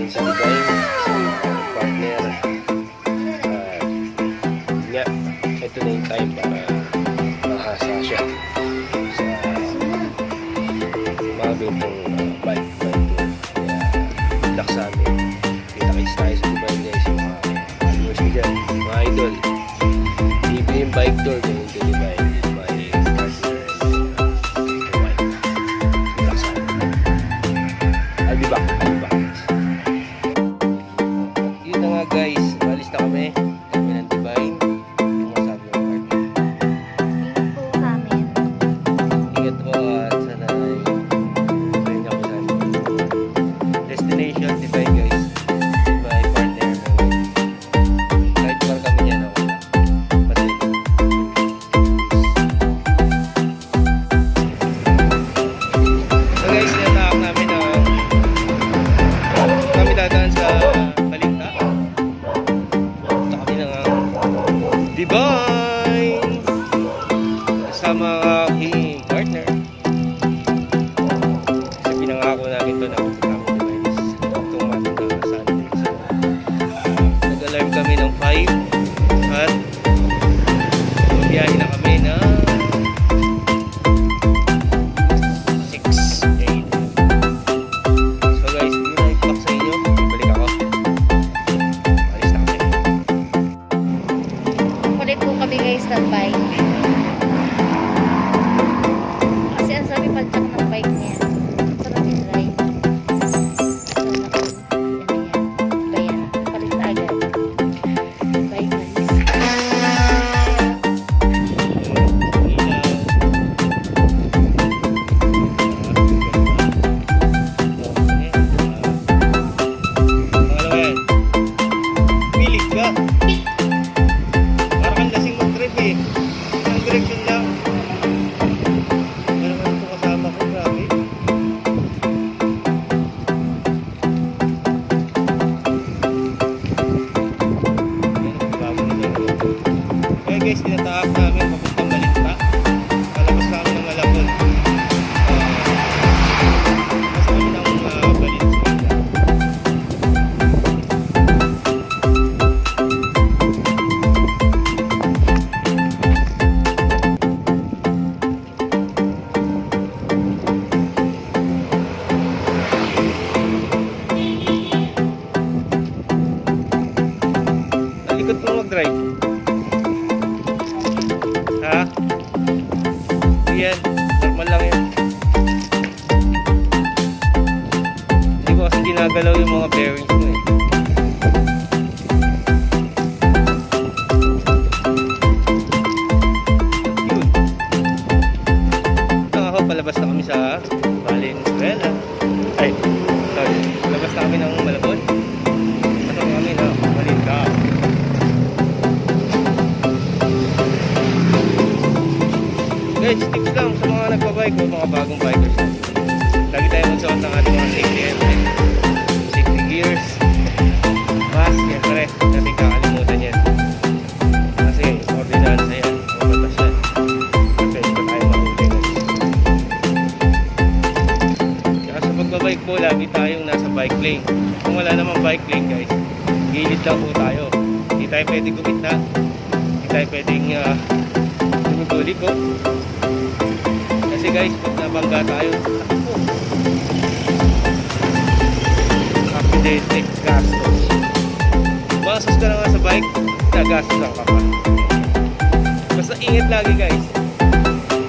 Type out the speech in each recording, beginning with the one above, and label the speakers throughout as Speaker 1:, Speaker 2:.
Speaker 1: sa Divine, sa partner. Nga, ito na yung time para makasa siya sa mga bintong bike tour. Kaya good luck sa amin. Kita-kits tayo sa Divine guys, yung mga followers ko dyan, mga idol. BBM Bike Tour going to Divine with my partner and wife. Good luck sa amin. I'll be back. Yun na nga guys, malis na kami. Kami ng Divine. Yung masabi ng partner.
Speaker 2: Ingat po sa amin.
Speaker 1: Ingat po at sana Divine ako sa amin. Destination Divine guys. My partner. Kahit par kami niya na wala. Madali. So guys, nataak namin na kami dadaan sa Balinta. Punta kami ng Divine kasama ang aking partner. Kasi pinangako namin ito na punta kami Divine itong matanda sa Sunday. So, nag-alarm kami ng 5 at biyahe na kami na 6 a.m. So guys, hindi na i-pack sa inyo. Balik ako. Alis na kami.
Speaker 2: Kulit po kami guys, standby. Kasi ang sabi pag-check ng bike niya. Sarap yung drive. Bayan. Palit na agad. Bye guys.
Speaker 1: Pangalawa yan. Pilig ka. Parang kang lasing mag-trip eh. Ang direksyon lang. Ano naman ito kasama ko, grabe. Yan, bago na lang. Kaya guys, tinataak namin papuntang Balinta. Palabas na kami ng Malabon. Nasa kami ng Valenzuela. Nalikot mo mag-drive. Ha? Yan, normal lang yan. Hindi ko kasi ginagalaw yung mga bearings mo eh. Yun. Ito ako, palabas na kami sa Valenzuela. Ay, sorry. Palabas na kami ng Malabon. Pasok kami na Balinta. Guys, tips lang sa mga nagpabike o mga bagong bikers. Lagi tayo magsuot ng ating mga safety helmet, safety gears, mask, yan pare, natin kakalimutan yan. Kasi ordinance yan, o batas yan. Pwede pa tayo mahuli. Kaya sa pagbabike po, lagi tayong nasa bike lane. Kung wala namang bike lane guys, gilid lang po tayo. Hindi tayo pwedeng gumita, hindi tayo pwedeng ko. Kasi guys, pag nabangga tayo, accident, gastos. Bastos ka na nga sa bike, nagastos lang ka pa. Basta ingat lagi guys.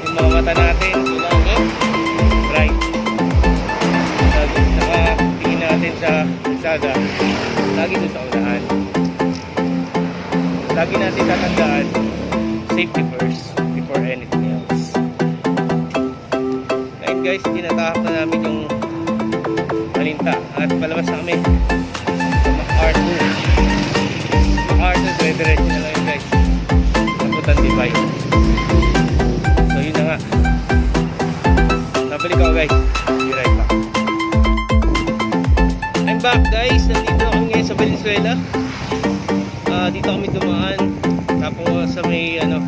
Speaker 1: Yung mga mata natin, wala left, right. Nakatingin natin sa kalsada, lagi doon sa unahan. Lagi natin tatandaan, safety first before anything else. Ngayon guys, tinatahak na namin yung Balinta at palabas na kami sa MacArthur. MacArthur, dire-diretso na lang yun guys. Naputan Divine. So yun na nga. Nabalik ako guys. Be right back. I'm back guys. Nandito na kami ngayon sa Valenzuela. Dito kami dumaan. Tapos sa may ano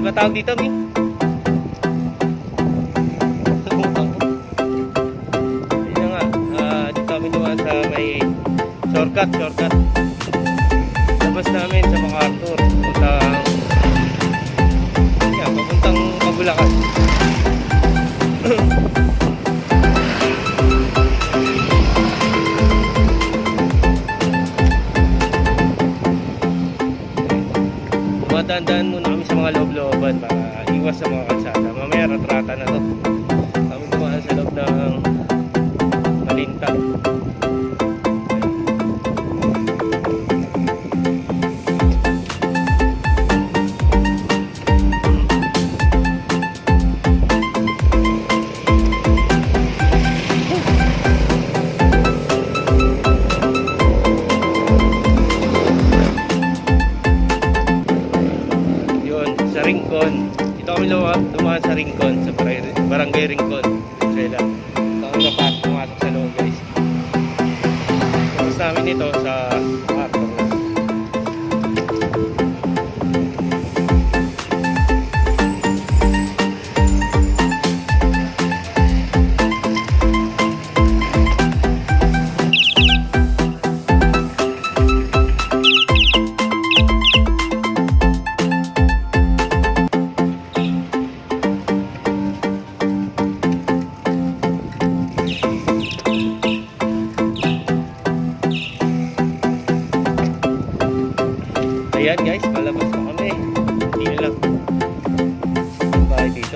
Speaker 1: ba tawag dito, Mi? Yun na nga, dito kami dumaan sa may shortcut. Labas namin sa MacArthur. Papuntang Kabulakan. Dumadaan muna kami sa mga loob-looban para iwas sa mga kalsada. Mamaya ratrata na to. Kami dumaan sa loob ng Malinta. Sa Rincon. Dito kami dumaan sa Rincon, sa Barangay Rincon, Venezuela. Dito kami pumasok sa loob, guys. Tapos namin ito sa Arthur. Ayan guys, palabas na kami. Hindi na lang. Bahay dito.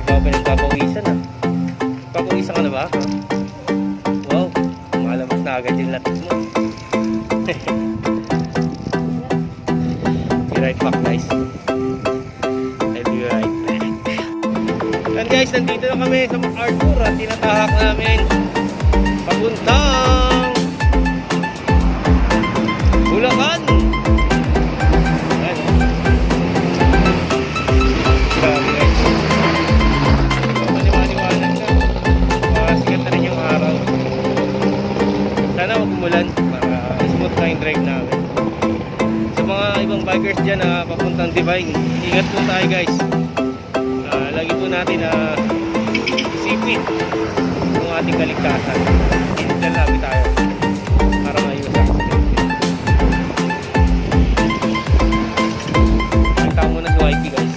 Speaker 1: Ikaw ba nagpapawisan ah? Papawisan ka na ba? Wow, malabas na agad yung latis mo. Right back guys. I'll be right back. Yan guys, nandito na kami sa MacArthur at tinatahak namin papuntang Bulacan. Yan. Grabe guys. Maniwaniwanan na. Sikat na rin yung araw. Sana wag umulan para smooth na yung drive namin. Mga ibang bikers dyan na papuntang Divine, ingat po tayo guys. Lagi po natin na isipin yung ating kaligtasan. Intel lagi tayo para maiwas sa accident. Nakita mo na si YT guys.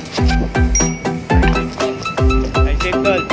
Speaker 1: Ay safe call.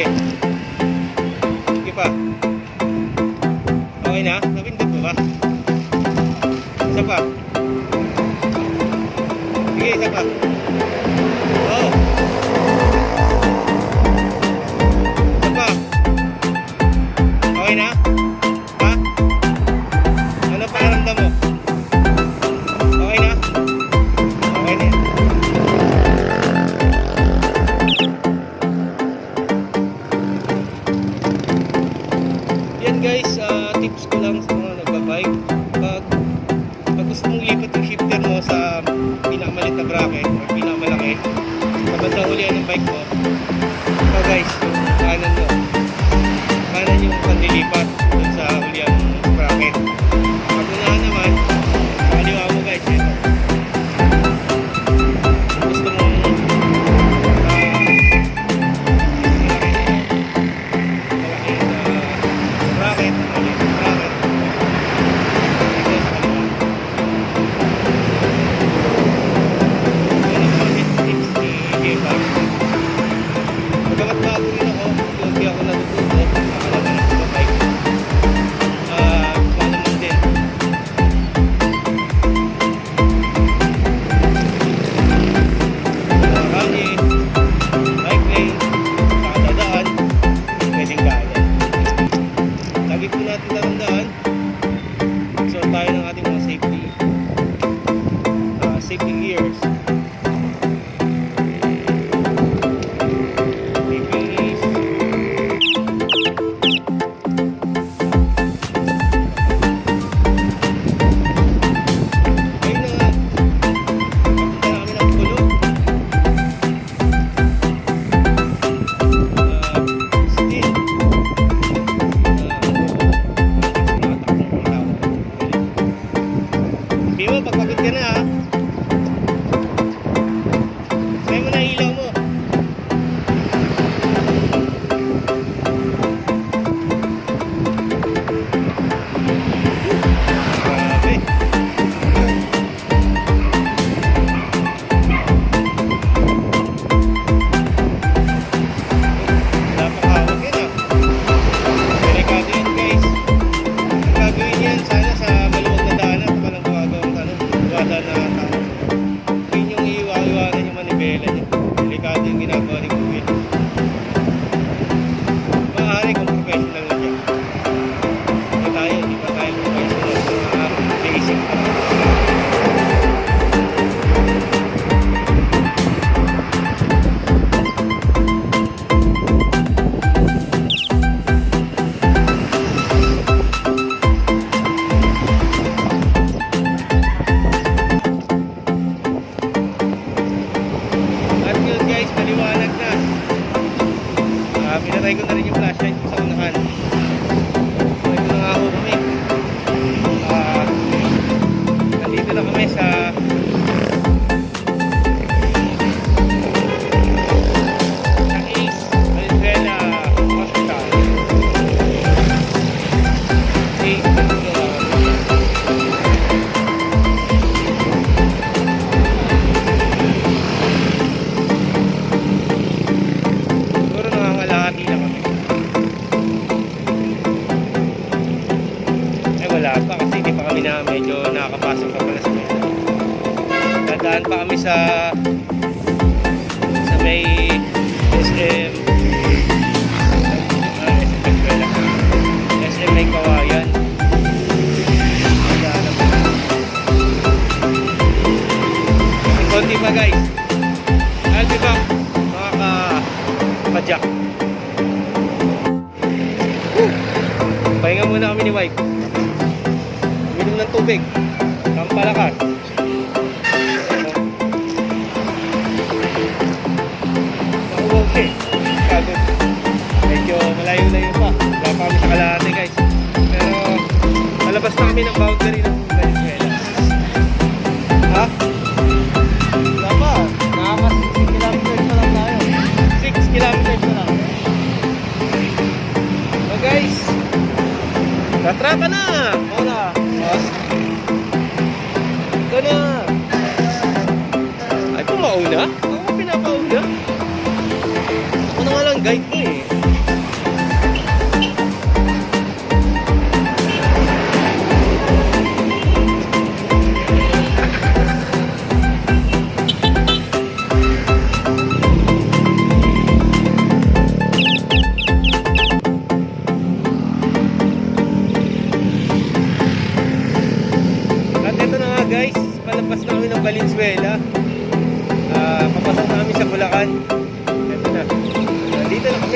Speaker 1: Sige. Sige pa. Okay na? Napindot mo ba? Isa pa. Sige, isa pa. Oo. Isa pa. Okay na? Ha? Ano pakiramdam mo? Okay na? Okay na yan. Yan guys, tips ko lang sa mga nagbabike. Pag gusto mong lipat yung shifter mo sa pinakamalit na bracket o pinakamalaki sa bandang hulihan ng bike mo, ito guys, yung kanan yung panlilipat dun sa hulihan ng bracket. Pag unahan naman, sa kaliwa mo guys, ito. Kung gusto mong bracket, maliit na bracket, ito sa kaliwa. Yan ang mga tips ni Jepa. Magamat bago rin ako, hindi ako natututo sa kalaman ng pagbabike. Kung naman din. Marami, bike lane, saka dadaan, pwedeng kaya. Lagi po natin tatandaan, magsuot tayo ng ating mga safety gears. Pagpagod ka na ha. Sabi mo na ilaw mo. Grabe. Napakawag yan ha. Delikado yan guys. Ang gagawin yan sana sa maluwag na daanan at walang gumagawang wala na tao. Yun yung iiwanan yung manibela niya. Delikado yung ginagawa ni Kuya. Maaari kung professional na siya. Hindi pa tayo professional sa mga basic na. At yun guys, maliwanag na. Pinatay ko na rin yung flashlight ko sa unahan. So ito na nga ho kami. Nandito na kami sa East Valenzuela Hospital. Siguro nangangalahati na kami. Wala pa kasi hindi pa kami na medyo nakakapasok pa pala sa Meta. Dadaan pa kami sa may SM Venezuela, SM may Kawayan. Dadaan na pa. Konti pa guys. I'll be back mga ka-padyak. Pahinga muna kami ni wife. Minum ng tubig. Pampalakas. Nakuwaw siya. Kagod. Medyo malayo-layo pa. Wala pa kami sa kalahati guys. Pero malabas na kami ng boundary ng Venezuela. Ha? Wala pa. Nakaka 6 kilometers na lang tayo. 6 kilometers na lang. So guys, tatrapa na! Hola! Ito na! Ay, kung mauna? Ako pinapauna? Ako na nga lang guide mo eh.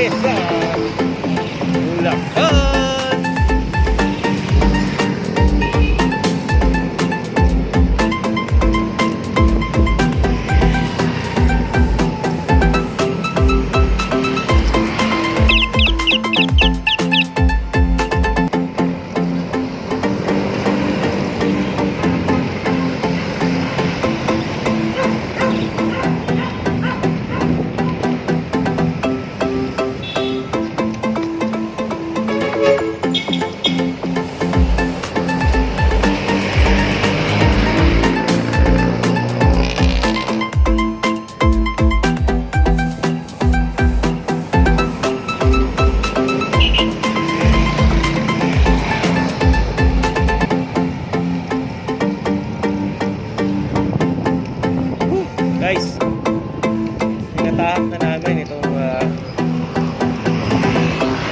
Speaker 1: Prinsesa Bulacan. Guys, pinatahak na namin itong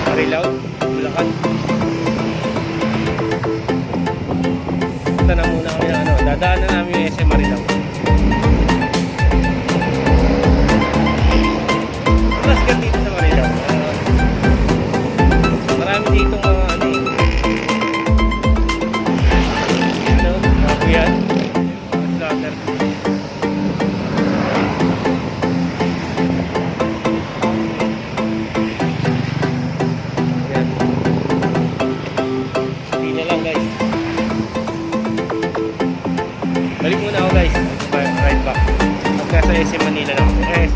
Speaker 1: Marilao, Bulacan. Punta na muna kami ng dadaan na namin yung SM Marilao. Mas dito sa Marilao. Marami dito mga mga kuyan, mga slaughter. Balik muna ako guys, right back. Pagka sa SM Manila lang ako.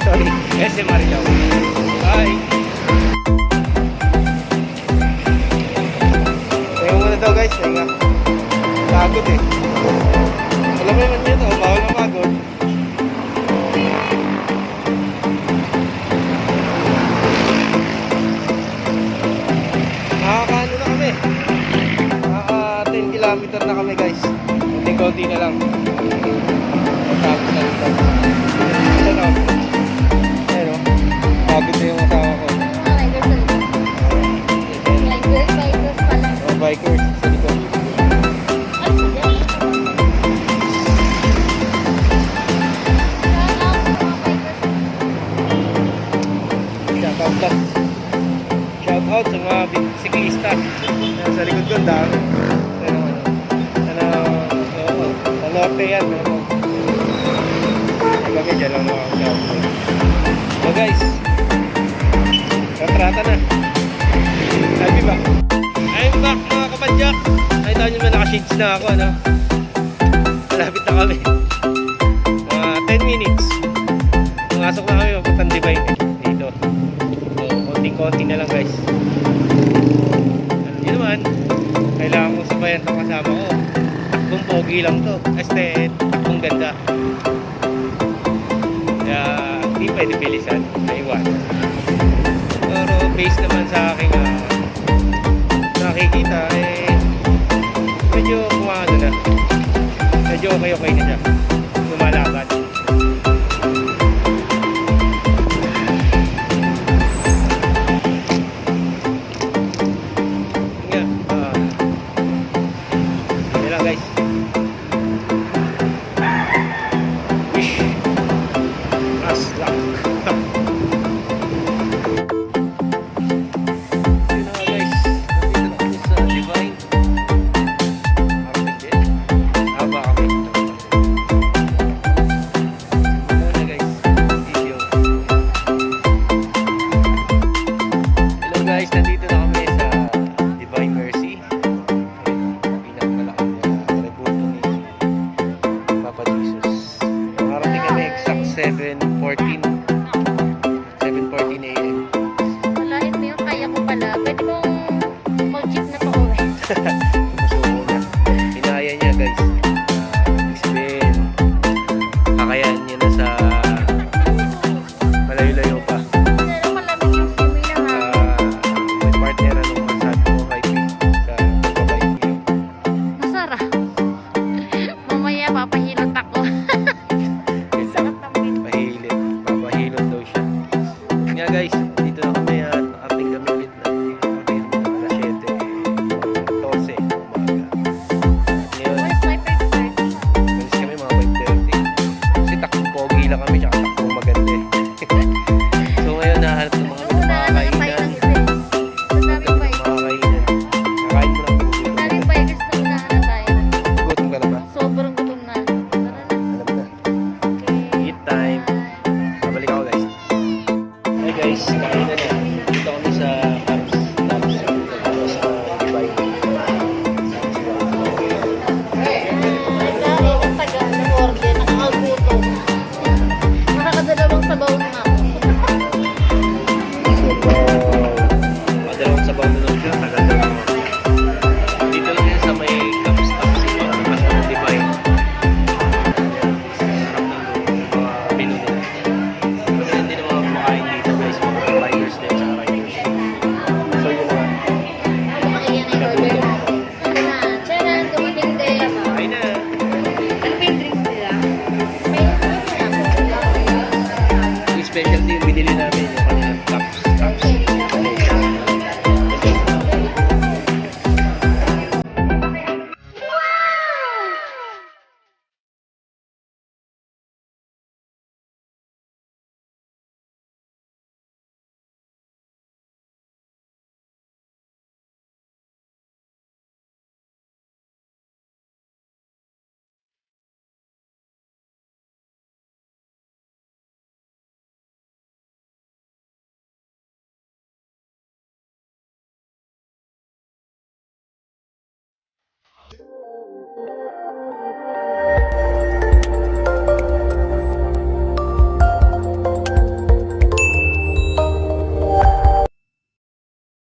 Speaker 1: Sorry, SM Marilao. Bye! Tayo muna daw guys, tayo nga. Pagod eh. Alam mo naman yun, bawal na pagod. Nakakaano na kami. Nakaka 10 kilometer na kami guys. Konti na lang. Tapos na ito. Ito na. Ayun o. Pagod na yung asawa ko.
Speaker 2: Bikers pala.
Speaker 1: Oh, bikers. Sa likod. Shout out sa mga siklista. Sa likod ko, dami. Norte yan. Kami dyan lang nakakasama. So guys, katrata na. I'll be back. I'm back mga kapadyak. Nakita nyo naman nakashades na ako. Malapit na kami. Mga 10 minutes. Pumasok na kami. Papuntang Divine dito. So konting-konting na lang guys. Alam nyo naman, kailangan ko sabayan itong kasama ko. Takbong pogi lang to. Takbong ganda. Kaya hindi pwede bilisan. Naiwan. Pero based naman sa aking nakikita medyo kumano na. Medyo okay na siya. Lumalaban. guys, dito na kami at nakating kami ulit na alas 7:12. na na.